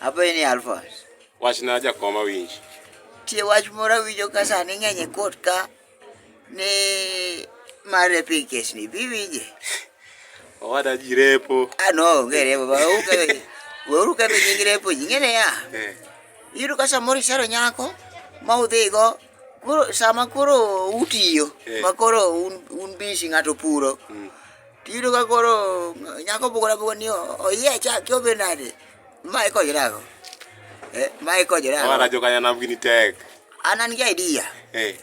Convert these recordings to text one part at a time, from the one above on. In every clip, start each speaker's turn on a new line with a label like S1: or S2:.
S1: Apa ini Alphonse.
S2: Wachna jakoma winj.
S1: Tie wach moro winjo ka sani ng'eny e kot ka ni mar repi kes ni biwinje.
S2: Owada ji repo.
S1: No, onge repo. Weuru ka nying repo ji ng'ene ya. Iyudo ka samoro isero nyako ma udhigo sama koro utiyo ma koro un busy ng'ato puro. Tiyudo ka koro nyako bugo ni oyiech kiobe nade. Ma ikonyrago. Ma ikonyrago.
S2: Owada jokanya nam gini tek.
S1: An gi idea.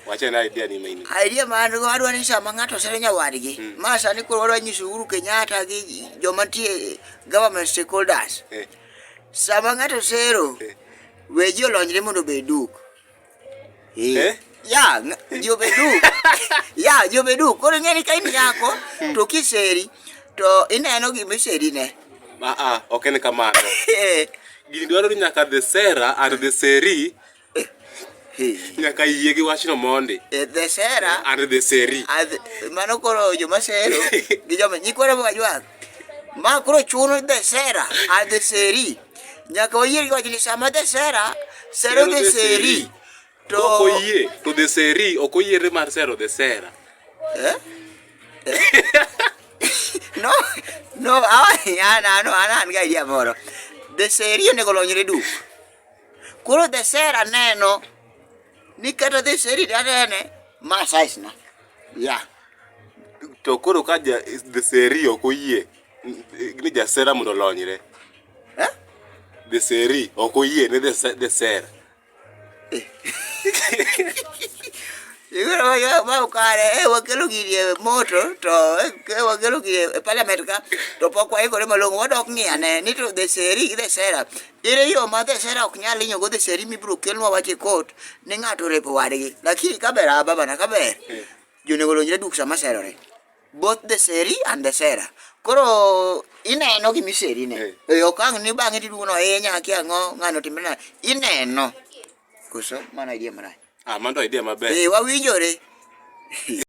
S2: Wachena idea ni maini.
S1: Idea man go adwa ni sama ng'ato sero nyawadgi. Ma sani koro wadwa nyiso Uhuru Kenyatta gi joma tie government stakeholders. Sama ng'ato sero we ji olonyre mondo obed duk. Ya, jo beduk. Koro ng'eni ka in nyako to kiseri to ineno gimiseri ne.
S2: Ok en kamano. Gini dwaro ni nyaka the Sera and the Seri nyaka yie gi wachno mondi.
S1: The Sera
S2: and the Seri.
S1: Mano koro joma sero gi joma nyikwara bajwak. Ma koro chuno the Sera and the Seri. Nyaka oyier gi wachni sama the Sera sero the Seri. To
S2: okoyie to the Seri okoyiere mar sero the Sera.
S1: No, an ga idea moro. The Seri onego olonyre duk. Koro the Sera neno ni kata the Seri anene ma size na. Ya.
S2: To koro ka the Seri okoyie ni ja Sera mondo olonyre. The Seri okoyie ni the Sera.
S1: Igoro ma ukare wakelo gini moto to wakelo gini parliament ka to pok waikore malong'o wadok ng'iane ni to the Seri gi the Sera ire yo ma the Sera ok nyal hinyo go the Seri mibiro kelnwa wach e kot ni ng'ato repo wadgi lakini kaber ababana kaber jonego olonyre duk sama serore both the Seri and the Sera koro ineno gimiseri ne okang' ni bang'e tiduono hinya kia ang'o ng'ano timena ineno koso mana idea marach.
S2: Mano idea maber.
S1: Wawinjore.